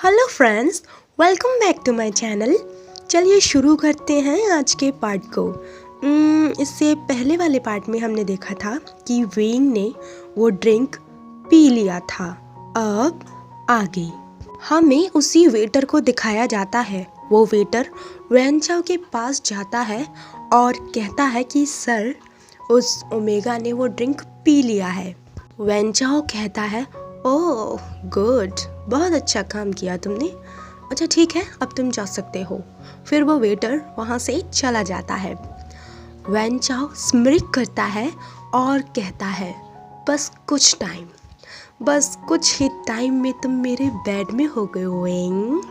Hello friends, welcome back to my channel. चलिए शुरू करते हैं आज के पार्ट को। इससे पहले वाले पार्ट में हमने देखा था कि वेंग ने वो ड्रिंक पी लिया था। अब आगे हमें उसी वेटर को दिखाया जाता है। वो वेटर वेनचाओ के पास जाता है और कहता है कि सर, उस ओमेगा ने वो ड्रिंक पी लिया है। वेनचाओ कहता है, ओह गुड, बहुत अच्छा काम किया तुमने। अच्छा ठीक है, अब तुम जा सकते हो। फिर वो वेटर वहाँ से चला जाता है। वेनचाओ स्मिर्क करता है और कहता है, बस कुछ ही टाइम में तुम मेरे बेड में हो गए वेंग।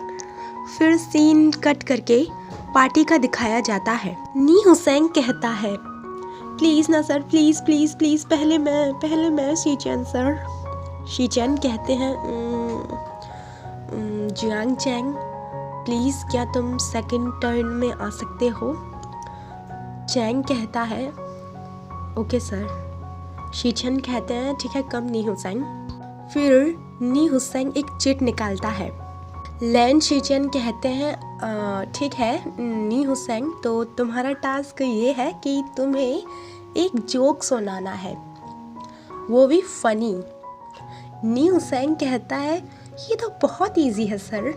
फिर सीन कट करके पार्टी का दिखाया जाता है। नी हुसैन कहता है, प्लीज़ ना सर, प्लीज़ प्लीज़ प्लीज़, पहले मैं शीचेन सर। शीचेन कहते हैं, जियांग चैंग प्लीज़ क्या तुम सेकंड टर्न में आ सकते हो। चैंग कहता है, ओके सर। शीचेन कहते हैं, ठीक है कम नी हुसैन। फिर नी हुसैन एक चिट निकालता है। लैन शीचेन कहते हैं, ठीक है नी हुसैन, तो तुम्हारा टास्क ये है कि तुम्हें एक जोक सुनाना है, वो भी फनी। नी हुसैन कहता है, ये तो बहुत इजी है सर,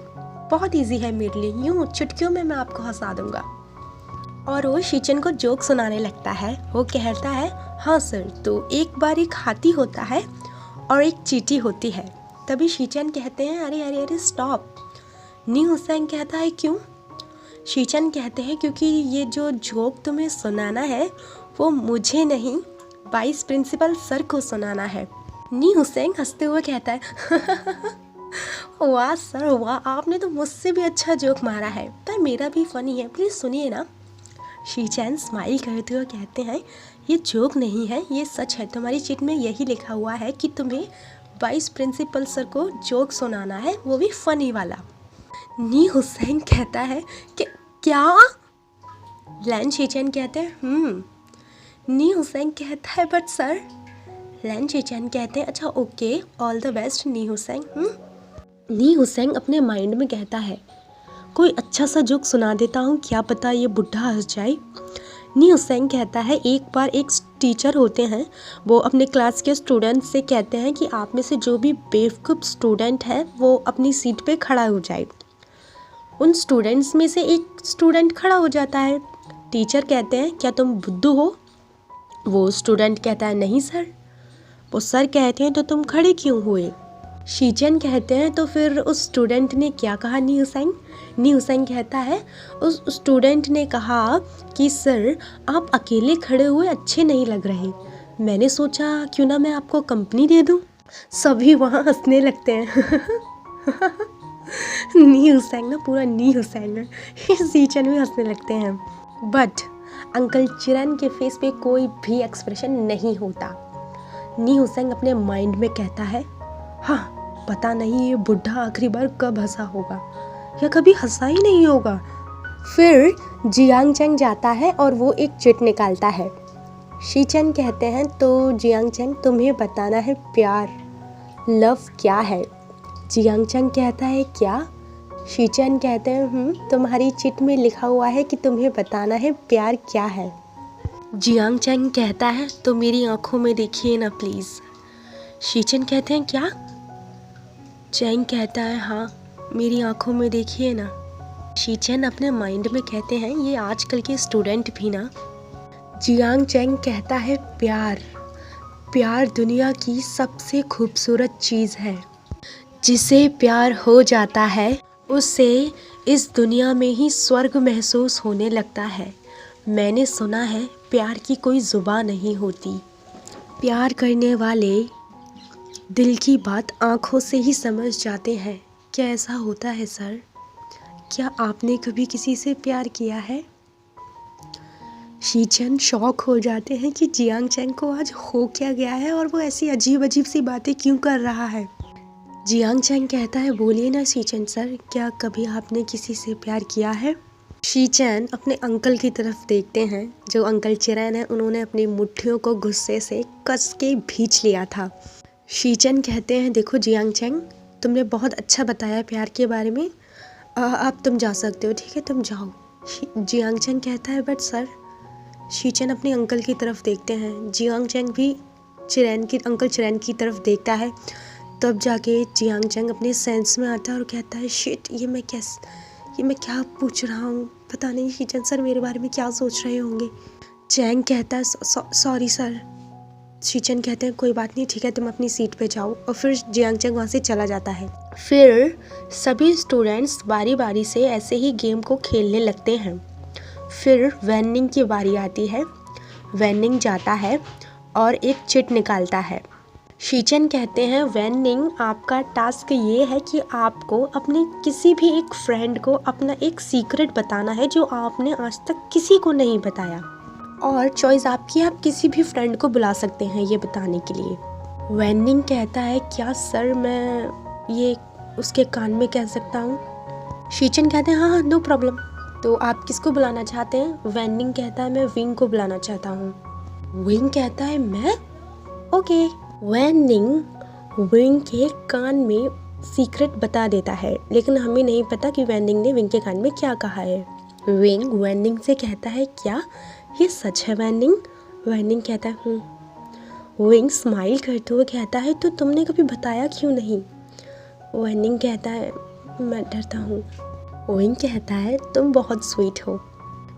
बहुत इजी है मेरे लिए, यूँ चुटकियों में मैं आपको हंसा दूंगा। और वो शीचेन को जोक सुनाने लगता है। वो कहता है, हाँ सर, तो एक बार एक हाथी होता है और एक चींटी होती है। तभी शीचेन कहते हैं, अरे अरे अरे स्टॉप। नी हुसैन कहता है, क्यों? शीचेन कहते हैं, क्योंकि ये जो जोक तुम्हें सुनाना है वो मुझे नहीं, वाइस प्रिंसिपल सर को सुनाना है। नी हुसैन हंसते हुए कहता है, वाह सर वाह, आपने तो मुझसे भी अच्छा जोक मारा है, पर मेरा भी फनी है, प्लीज़ सुनिए ना। शीचेन स्माइल करते हुए कहते हैं, ये जोक नहीं है, ये सच है। तुम्हारी चिट में यही लिखा हुआ है कि तुम्हें वाइस प्रिंसिपल सर को जोक सुनाना है, वो भी फनी वाला। नी हुसैन कहता है कि क्या? लैन शीचेन कहते हैं, नी हुसैन कहता है, बट सर। लैन शीचेन कहते हैं, अच्छा ओके, ऑल द बेस्ट नी हुसैन। नी हुसैन अपने माइंड में कहता है, कोई अच्छा सा जोक सुना देता हूँ, क्या पता ये बुढ़ा हंस जाए। नी हुसैन कहता है, एक बार एक टीचर होते हैं, वो अपने क्लास के स्टूडेंट से कहते हैं कि आप में से जो भी बेवकूफ़ स्टूडेंट है वो अपनी सीट पे खड़ा हो जाए। उन स्टूडेंट्स में से एक स्टूडेंट खड़ा हो जाता है। टीचर कहते हैं, क्या तुम बुद्धू हो? वो स्टूडेंट कहता है, नहीं सर। वो सर कहते हैं, तो तुम खड़े क्यों हुए? शीचेन कहते हैं, तो फिर उस स्टूडेंट ने क्या कहा नी हुसैन? नी हुसैन कहता है, उस स्टूडेंट ने कहा कि सर आप अकेले खड़े हुए अच्छे नहीं लग रहे, मैंने सोचा क्यों ना मैं आपको कंपनी दे दूं। सभी वहाँ हंसने लगते हैं। नी हुसैन ना, पूरा नी हुसैन है, शीचेन भी हंसने लगते हैं। बट अंकल चिरन के फेस पे कोई भी एक्सप्रेशन नहीं होता। नी हुसैन अपने माइंड में कहता है, हाँ पता नहीं ये बुढ़ा आखिरी बार कब हंसा होगा, या कभी हंसा ही नहीं होगा। फिर जियांग चैंग जाता है और वो एक चिट निकालता है। शीचेन कहते हैं, तो जियांग चैंग तुम्हें बताना है प्यार, लव क्या है। जियांग चैंग कहता है, क्या? शीचेन कहते हैं, तुम्हारी चिट में लिखा हुआ है कि तुम्हें बताना है प्यार क्या है। जियांग चैंग कहता है, तो मेरी आंखों में देखिए ना प्लीज़। शीचेन कहते हैं, क्या? चैंग कहता है, हाँ मेरी आंखों में देखिए ना। शीचेन अपने माइंड में कहते हैं, ये आजकल के स्टूडेंट भी ना। जियांग चैंग कहता है, प्यार, प्यार दुनिया की सबसे खूबसूरत चीज़ है। जिसे प्यार हो जाता है उससे इस दुनिया में ही स्वर्ग महसूस होने लगता है। मैंने सुना है प्यार की कोई ज़ुबान नहीं होती, प्यार करने वाले दिल की बात आँखों से ही समझ जाते हैं। क्या ऐसा होता है सर? क्या आपने कभी किसी से प्यार किया है? शीचेन शॉक हो जाते हैं कि जियांग चैंग को आज हो क्या गया है और वो ऐसी अजीब अजीब सी बातें क्यों कर रहा है। जियांग चैंग कहता है, बोलिए ना शीचेन सर, क्या कभी आपने किसी से प्यार किया है? शीचेन अपने अंकल की तरफ देखते हैं, जो अंकल चिरैन है, उन्होंने अपनी मुट्ठियों को गुस्से से कस के भींच लिया था। शीचेन कहते हैं, देखो जियांग चैंग, तुमने बहुत अच्छा बताया प्यार के बारे में, अब तुम जा सकते हो, ठीक है तुम जाओ। जियांग चैंग कहता है बट सर। शीचन अपने अंकल की तरफ देखते हैं। जियांग चैंग भी अंकल चिरैन की तरफ देखता है। तब जाके जियांग चैंग अपने सेंस में आता है और कहता है शिट, ये मैं क्या पूछ रहा हूँ, पता नहीं शीचन सर मेरे बारे में क्या सोच रहे होंगे। चैंग कहता है सॉरी सर। शीचन कहते हैं कोई बात नहीं, ठीक है तुम अपनी सीट पे जाओ। और फिर जियांग चैंग वहाँ से चला जाता है। फिर सभी स्टूडेंट्स बारी बारी से ऐसे ही गेम को खेलने लगते हैं। फिर वैनिंग की बारी आती है। वैनिंग जाता है और एक चिट निकालता है। शीचन कहते हैं वैनिंग, आपका टास्क ये है कि आपको अपने किसी भी एक फ्रेंड को अपना एक सीक्रेट बताना है जो आपने आज तक किसी को नहीं बताया, और चॉइस आपकी, आप किसी भी फ्रेंड को बुला सकते हैं ये बताने के लिए। वैनिंग कहता है क्या सर मैं ये उसके कान में कह सकता हूँ? शीचन कहते हैं हाँ नो प्रॉब्लम। तो आप किसको बुलाना चाहते हैं? वैनिंग कहता है मैं विंग को बुलाना चाहता हूँ। विंग कहता है मैं ओके। वैनिंग विंग के कान में सीक्रेट बता देता है, लेकिन हमें नहीं पता कि वैनिंग ने विंग के कान में क्या कहा है। विंग वैनिंग से कहता है क्या ये सच है वैनिंग? वैनिंग कहता है विंग स्माइल करते हुए कहता है तो तुमने कभी बताया क्यों नहीं? वैनिंग कहता है मैं डरता हूँ। विंग कहता है तुम बहुत स्वीट हो।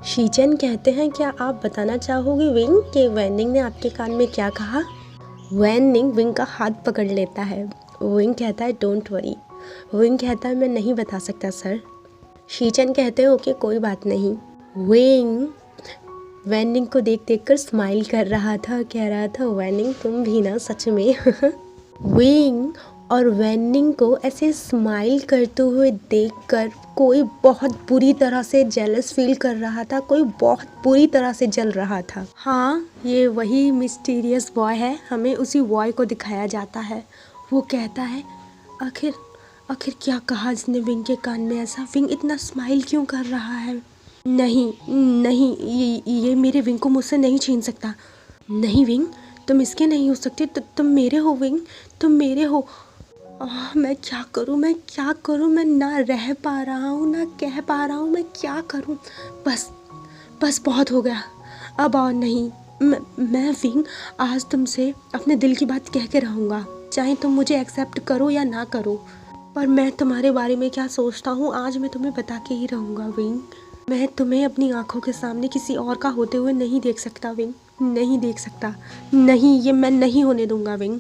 शीचन कहते हैं क्या आप बताना चाहोगे विंग कि वैनिंग ने आपके कान में क्या कहा? वैनिंग विंग का हाथ पकड़ लेता है। विंग कहता है डोंट वरी। विंग कहता है मैं नहीं बता सकता सर। शीचन कहते हैं ओके कोई बात नहीं। विंग वैनिंग को देख कर स्माइल कर रहा था, कह रहा था वैनिंग तुम भी ना सच में। विंग और वैनिंग को ऐसे स्माइल करते हुए देखकर कोई बहुत बुरी तरह से जेलस फील कर रहा था, कोई बहुत बुरी तरह से जल रहा था। हाँ, ये वही मिस्टीरियस बॉय है, हमें उसी बॉय को दिखाया जाता है। वो कहता है आखिर क्या कहा इसने विंग के कान में ऐसा? विंग इतना स्माइल क्यों कर रहा है? नहीं ये मेरे विंग को मुझसे नहीं छीन सकता। नहीं विंग तुम इसके नहीं हो सकते, तुम मेरे हो विंग, तुम मेरे हो। मैं क्या करूं, मैं ना रह पा रहा हूं ना कह पा रहा हूं, मैं क्या करूं? बस बहुत हो गया, अब और नहीं। मैं विंग आज तुमसे अपने दिल की बात कह के रहूँगा, चाहे तुम मुझे एक्सेप्ट करो या ना करो, पर मैं तुम्हारे बारे में क्या सोचता हूँ आज मैं तुम्हें बता के ही रहूँगा विंग। मैं तुम्हें अपनी आंखों के सामने किसी और का होते हुए नहीं देख सकता विंग, नहीं देख सकता, नहीं, ये मैं नहीं होने दूंगा विंग।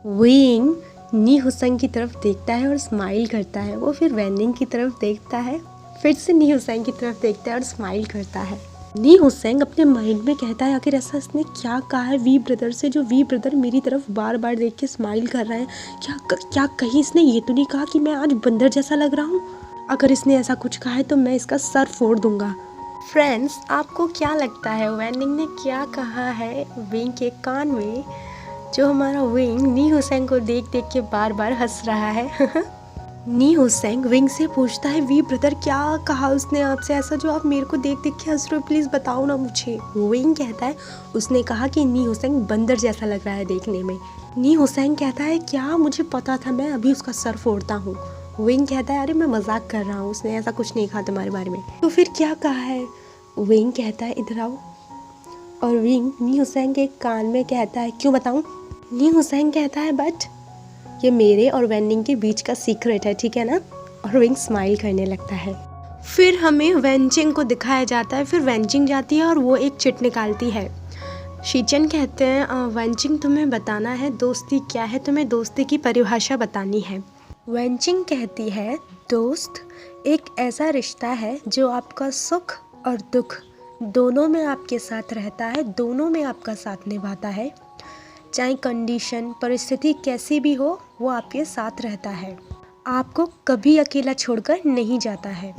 विंग नी हुसैंग की तरफ देखता है और स्माइल करता है। वो फिर वैनिंग की तरफ देखता है, फिर से नी हुसैंग की तरफ देखता है और स्माइल करता है। नी हुसैंग अपने माइंड में कहता है आखिर ऐसा इसने क्या कहा है वी ब्रदर से, जो वी ब्रदर मेरी तरफ बार बार देख के स्माइल कर रहा है। क्या कहीं इसने ये तो नहीं कहा कि मैं आज बंदर जैसा लग रहा हूँ? अगर इसने ऐसा कुछ कहा है तो मैं इसका सर फोड़ दूंगा। फ्रेंड्स, आपको क्या लगता है वैनिंग ने क्या कहा है विंग के कान में, जो हमारा विंग नी हुसैंग को देख के बार बार हंस रहा है? नी हुसैंग विंग से पूछता है वी ब्रदर क्या कहा उसने आपसे ऐसा जो आप मेरे को देख के हंस रहे हो, प्लीज़ बताओ ना मुझे। विंग कहता है उसने कहा कि नी हुसैंग बंदर जैसा लग रहा है देखने में। नी हुसैंग कहता है क्या मुझे पता था, मैं अभी उसका सर फोड़ता हूँ। विंग कहता है अरे मैं मजाक कर रहा हूँ, उसने ऐसा कुछ नहीं कहा तुम्हारे बारे में। तो फिर क्या कहा है? विंग कहता है इधर आओ, और विंग नी हुसैंग के कान में कहता है क्यों बताऊँ? नी हुसैंग कहता है बट ये मेरे और वैनिंग के बीच का सीक्रेट है, ठीक है ना? और विंग स्माइल करने लगता है। फिर हमें वेंचिंग को दिखाया जाता है। फिर वेंचिंग जाती है और वो एक चिट निकालती है। शीचन कहते हैं वेंचिंग तुम्हें बताना है दोस्ती क्या है, तुम्हें दोस्ती की परिभाषा बतानी है। वेंचिंग कहती है दोस्त एक ऐसा रिश्ता है जो आपका सुख और दुख दोनों में आपके साथ रहता है, दोनों में आपका साथ निभाता है, चाहे कंडीशन परिस्थिति कैसी भी हो वो आपके साथ रहता है, आपको कभी अकेला छोड़कर नहीं जाता है।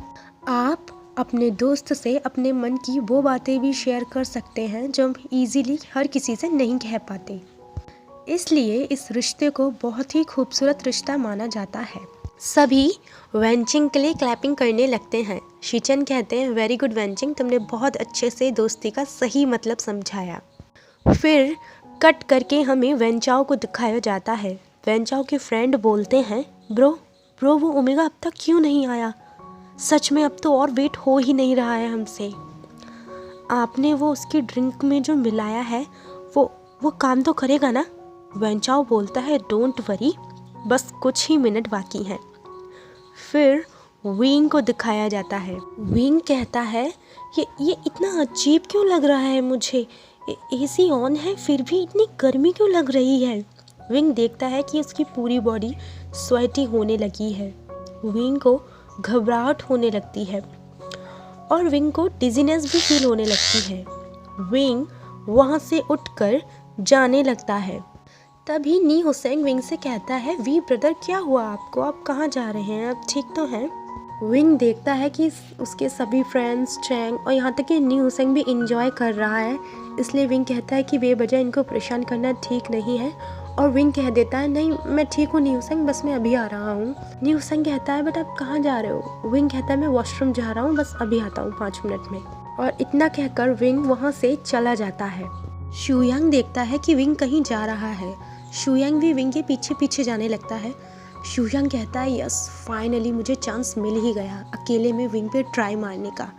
आप अपने दोस्त से अपने मन की वो बातें भी शेयर कर सकते हैं जो हम इजीली हर किसी से नहीं कह पाते, इसलिए इस रिश्ते को बहुत ही खूबसूरत रिश्ता माना जाता है। सभी वेंचिंग के लिए क्लैपिंग करने लगते हैं। शीचन कहते हैं वेरी गुड वेंचिंग, तुमने बहुत अच्छे से दोस्ती का सही मतलब समझाया। फिर कट करके हमें वेंचाओ को दिखाया जाता है। वेंचाओ के फ्रेंड बोलते हैं ब्रो ब्रो वो ओमेगा अब तक क्यों नहीं आया? सच में अब तो और वेट हो ही नहीं रहा है हमसे। आपने वो उसकी ड्रिंक में जो मिलाया है वो काम तो करेगा ना? वेंचाओ बोलता है डोंट वरी, बस कुछ ही मिनट बाकी हैं। फिर विंग को दिखाया जाता है। विंग कहता है ये इतना अजीब क्यों लग रहा है मुझे? एसी ऑन है फिर भी इतनी गर्मी क्यों लग रही है? विंग देखता है कि उसकी पूरी बॉडी स्वेटी होने लगी है। विंग को घबराहट होने लगती है और विंग को डिजीनेस भी फील होने लगती है। विंग वहाँ से उठकर जाने लगता है। तभी नी हुसैन विंग से कहता है वी ब्रदर क्या हुआ आपको? आप कहाँ जा रहे हैं? आप ठीक तो हैं? विंग देखता है कि उसके सभी फ्रेंड्स चैंग और यहाँ तक कि नी हुसैन भी इंजॉय कर रहा है, इसलिए विंग कहता है कि बेवजह इनको परेशान करना ठीक नहीं है। और विंग कह देता है नहीं मैं ठीक हूँ नी हुसैन, बस मैं अभी आ रहा हूँ। नी हुसैन कहता है बट आप कहाँ जा रहे हो? विंग कहता है मैं वॉशरूम जा रहा हूँ, बस अभी आता हूँ 5 मिनट में। और इतना कहकर विंग वहाँ से चला जाता है। शुयांग देखता है कि विंग कहीं जा रहा है। शुयांग भी विंग के पीछे पीछे जाने लगता है। शुयांग कहता है यस फाइनली मुझे चांस मिल ही गया अकेले में विंग पे ट्राई मारने का,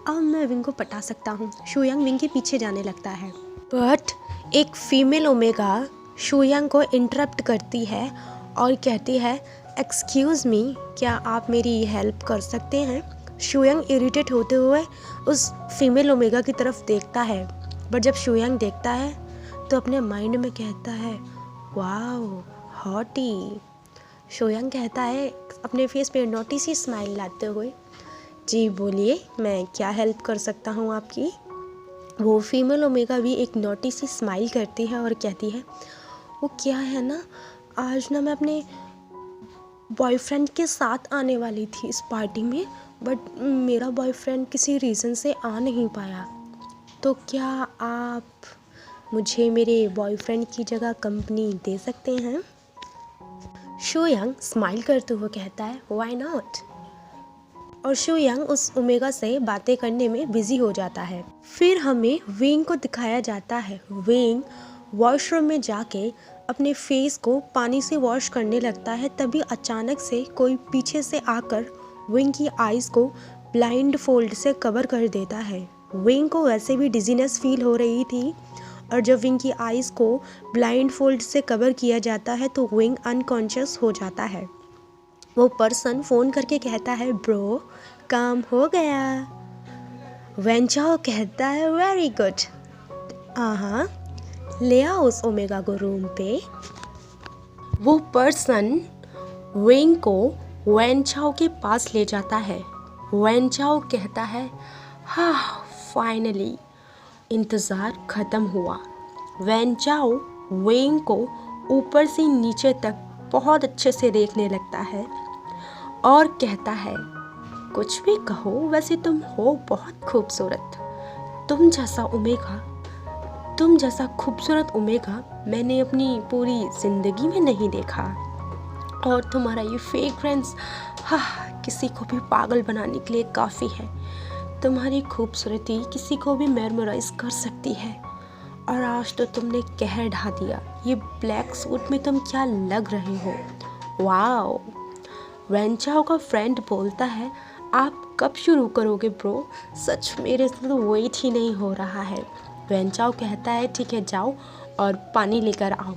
अब मैं विंग को पटा सकता हूँ। शुयांग विंग के पीछे जाने लगता है बट एक फीमेल ओमेगा शुयांग को इंटरप्ट करती है और कहती है एक्सक्यूज़ मी, क्या आप मेरी हेल्प कर सकते हैं? शुयांग इरिटेट होते हुए उस फीमेल ओमेगा की तरफ देखता है, बट जब शुयांग देखता है तो अपने माइंड में कहता है वाओ हॉटी। शुयांग कहता है अपने फेस पे नोटी सी स्माइल लाते हुए जी बोलिए मैं क्या हेल्प कर सकता हूँ आपकी? वो फीमेल ओमेगा भी एक नोटी सी स्माइल करती है और कहती है वो क्या है ना, आज ना मैं अपने बॉयफ्रेंड के साथ आने वाली थी इस पार्टी में, बट मेरा बॉयफ्रेंड किसी रीज़न से आ नहीं पाया, तो क्या आप मुझे मेरे बॉयफ्रेंड की जगह कंपनी दे सकते हैं? शुयांग स्माइल करते हुए कहता है व्हाई नॉट। और शुयांग उस ओमेगा से बातें करने में बिजी हो जाता है। फिर हमें विंग को दिखाया जाता है। विंग वॉशरूम में जाके अपने फेस को पानी से वॉश करने लगता है, तभी अचानक से कोई पीछे से आकर विंग की आइज़ को ब्लाइंड फोल्ड से कवर कर देता है। विंग को वैसे भी डिजीनेस फील हो रही थी और जब विंग की आइज़ को ब्लाइंड फोल्ड से कवर किया जाता है तो विंग अनकॉन्शियस हो जाता है। वो पर्सन फ़ोन करके कहता है ब्रो काम हो गया। वेंचाओ कहता है वेरी गुड, हाँ ले आओ उस ओमेगा को रूम पे। वो पर्सन विंग को वेंचाओ के पास ले जाता है। वेंचाओ कहता है हाँ फाइनली इंतज़ार ख़त्म हुआ। वेंचाओ विंग को ऊपर से नीचे तक बहुत अच्छे से देखने लगता है और कहता है कुछ भी कहो वैसे तुम हो बहुत खूबसूरत, तुम जैसा खूबसूरत ओमेगा मैंने अपनी पूरी ज़िंदगी में नहीं देखा। और तुम्हारा ये फ्रेग्रेंस किसी को भी पागल बनाने के लिए काफ़ी है। तुम्हारी खूबसूरती किसी को भी मेमोराइज कर सकती है। और आज तो तुमने कहर ढा दिया, ये ब्लैक सूट में तुम क्या लग रहे हो, वाओ। वेंचाओ का फ्रेंड बोलता है आप कब शुरू करोगे ब्रो, सच मेरे से तो वेट ही नहीं हो रहा है। वेंचाओ कहता है ठीक है जाओ और पानी लेकर आओ।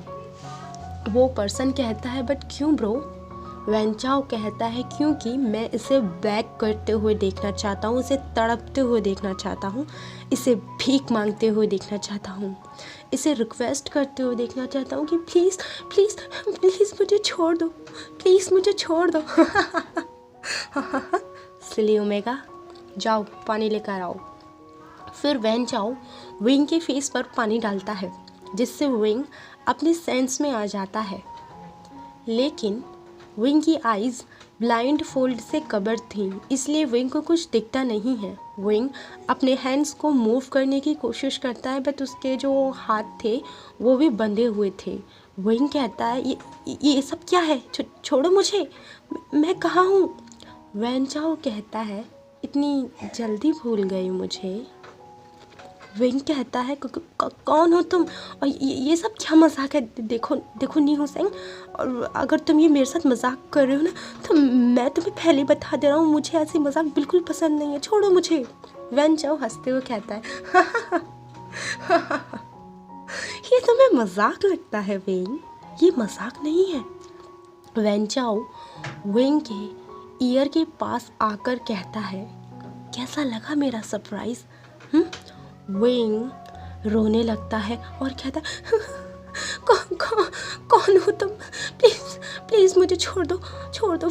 वो पर्सन कहता है बट क्यों ब्रो? वेंचाओ कहता है क्योंकि मैं इसे बैक करते हुए देखना चाहता हूँ, इसे तड़पते हुए देखना चाहता हूँ, इसे भीख मांगते हुए देखना चाहता हूँ, इसे रिक्वेस्ट करते हुए देखना चाहता हूँ कि प्लीज़ प्लीज़ प्लीज़ मुझे छोड़ दो, प्लीज़ मुझे छोड़ दो। सिली ओमेगा जाओ पानी लेकर आओ। फिर वेंचाओ विंग के फेस पर पानी डालता है जिससे विंग अपने सेंस में आ जाता है, लेकिन विंग की आइज़ ब्लाइंड फोल्ड से कवर थी इसलिए विंग को कुछ दिखता नहीं है। विंग अपने हैंड्स को मूव करने की कोशिश करता है बट उसके जो हाथ थे वो भी बंधे हुए थे। विंग कहता है ये सब क्या है, छोड़ो मुझे, मैं कहाँ हूँ? वेंचाओ कहता है इतनी जल्दी भूल गई मुझे। विंग कहता है कौन हो तुम और ये सब क्या मजाक है। देखो देखो नी हुसैन, और अगर तुम ये मेरे साथ मजाक कर रहे हो ना तो मैं तुम्हें पहले बता दे रहा हूँ, मुझे ऐसी मजाक बिल्कुल पसंद नहीं है, छोड़ो मुझे। वैन चाओ हंसते हुए कहता है ये तुम्हें मजाक लगता है विंग, ये मजाक नहीं है। वैन चाओ विंग के ईयर के पास आकर कहता है कैसा लगा मेरा सरप्राइज। विंग रोने लगता है और कहता कौन हो तुम, प्लीज प्लीज मुझे छोड़ दो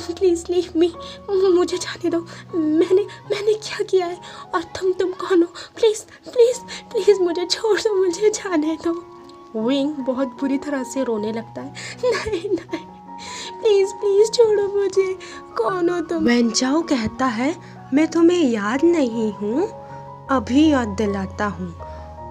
प्लीज लीव मी, मुझे जाने दो, मैंने क्या किया है और तुम कौन हो, प्लीज प्लीज प्लीज मुझे छोड़ दो, मुझे जाने दो। विंग बहुत बुरी तरह से रोने लगता है, नहीं प्लीज प्लीज छोड़ो मुझे, कौन हो तुम। वैन चाओ कहता है मैं तुम्हें याद नहीं हूँ, अभी याद दिलाता हूँ।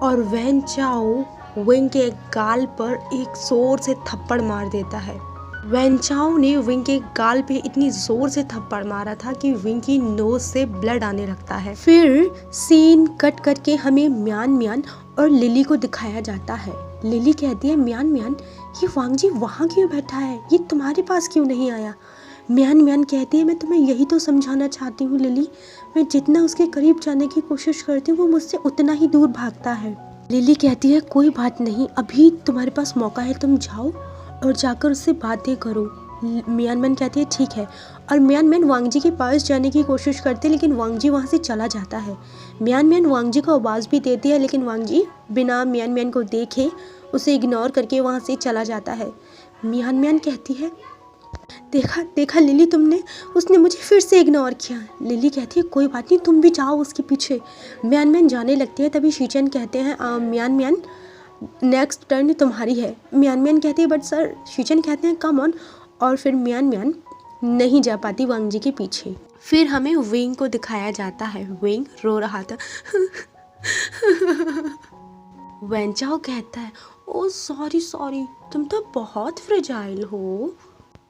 और वैन चाओ विंग के गाल पर एक जोर से थप्पड़ मार देता है। वैन चाओ ने विंग के गाल पे इतनी जोर से थप्पड़ मारा था कि विंग की नोज से ब्लड आने लगता है। फिर सीन कट करके हमें म्यान म्यान और लिली को दिखाया जाता है। लिली कहती है म्यान म्यान ये वांग जी वहाँ क्यों बैठा है, ये तुम्हारे पास क्यों नहीं आया। म्यान म्यान कहती है मैं तुम्हें यही तो समझाना चाहती हूँ लिली, मैं जितना उसके करीब जाने की कोशिश करती हूँ वो मुझसे उतना ही दूर भागता है। लिली कहती है कोई बात नहीं, अभी तुम्हारे पास मौका है, तुम जाओ और जाकर उससे बातें करो। म्यान म्यान कहती है ठीक है, और म्यान म्यान वांग जी के पास जाने की कोशिश करते लेकिन वांग जी वहाँ से चला जाता है। म्यान म्यान वांग जी को आवाज़ भी देती है लेकिन वांग जी बिना म्यान म्यान को देखे उसे इग्नोर करके वहाँ से चला जाता है। म्यान म्यान कहती है देखा लिली तुमने, उसने मुझे फिर से इग्नोर किया। लिली कहती है कोई बात नहीं, तुम भी जाओ उसके पीछे। म्यान म्यान जाने लगती है, तभी शीचन कहते हैं म्यान म्यान नेक्स्ट टर्न तुम्हारी है। म्यान म्यान कहती है बट सर, शीचन कहते हैं कम ऑन, और फिर म्यान म्यान नहीं जा पाती वांग जी के पीछे। फिर हमें विंग को दिखाया जाता है, विंग रो रहा था वैन चाओ कहता है ओ सॉरी तुम तो बहुत फ्रेजाइल हो,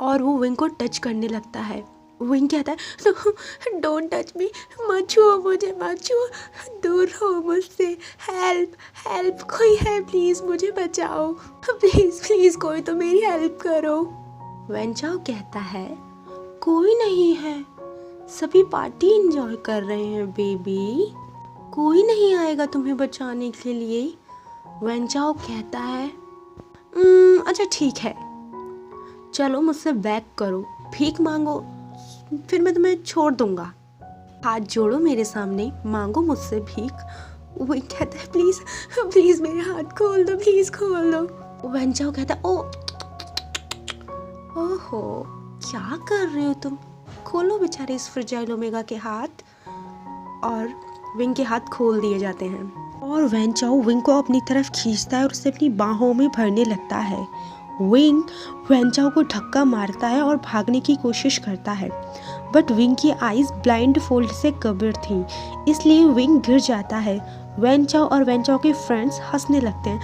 और वो विंग को टच करने लगता है। विंग कहता है डोंट टच मी, मत छुओ मुझे, मत छुओ, दूर रहो मुझसे, हेल्प कोई है प्लीज़ मुझे बचाओ, प्लीज़ कोई तो मेरी हेल्प करो। वैन चाओ कहता है कोई नहीं है, सभी पार्टी एंजॉय कर रहे हैं बेबी, कोई नहीं आएगा तुम्हें बचाने के लिए। वैन चाओ कहता है अच्छा ठीक है, चलो मुझसे बैक करो, भीख मांगो, फिर मैं तुम्हें छोड़ दूंगा, हाथ जोड़ो मेरे सामने, मांगो मुझसे भीख। वो कहता है प्लीज मेरे हाथ खोल दो, प्लीज खोल दो। वैन चाओ कहता है ओहो क्या कर रहे हो तुम, खोलो बेचारे इस फ्रेजाइल ओमेगा के हाथ। और विंग के हाथ खोल दिए जाते हैं और वैन चाओ विंग को अपनी तरफ खींचता है और उसे अपनी बाहों में भरने लगता है। विंग वैन चाओ को धक्का मारता है और भागने की कोशिश करता है, बट विंग की आईज ब्लाइंड फोल्ड से कवर थी, इसलिए विंग गिर जाता है। वैन चाओ और वैन चाओ के फ्रेंड्स हंसने लगते हैं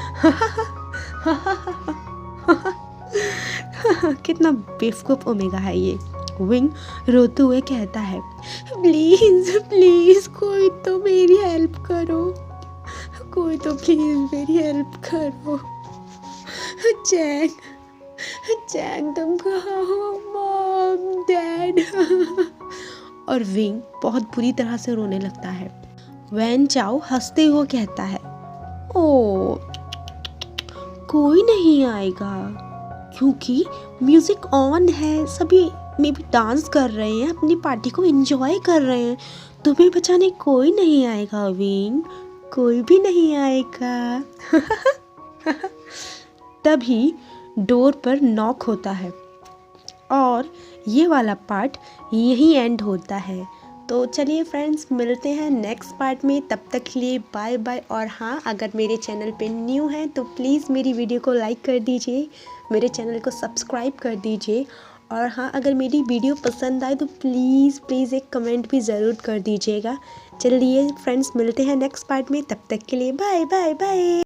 कितना बेवकूफ ओमेगा है ये। विंग रोते हुए कहता है प्लीज कोई तो मेरी हेल्प करो, कोई तो प्लीज मेरी हेल्प करो। चैंग तुम कहाँ हो, मॉम डैड और विंग बहुत बुरी तरह से रोने लगता है। वैन चाओ हंसते हुए कहता है ओ कोई नहीं आएगा क्योंकि म्यूजिक ऑन है, सभी में भी डांस कर रहे हैं, अपनी पार्टी को एंजॉय कर रहे हैं, तुम्हें बचाने कोई नहीं आएगा विंग, कोई भी नहीं आएगा तभी डोर पर नॉक होता है और ये वाला पार्ट यहीं एंड होता है। तो चलिए फ्रेंड्स मिलते हैं नेक्स्ट पार्ट में, तब तक के लिए बाय बाय। और हाँ, अगर मेरे चैनल पे न्यू हैं तो प्लीज़ मेरी वीडियो को लाइक कर दीजिए, मेरे चैनल को सब्सक्राइब कर दीजिए, और हाँ अगर मेरी वीडियो पसंद आए तो प्लीज़ एक कमेंट भी ज़रूर कर दीजिएगा। चलिए फ्रेंड्स मिलते हैं नेक्स्ट पार्ट में, तब तक के लिए बाय बाय बाय।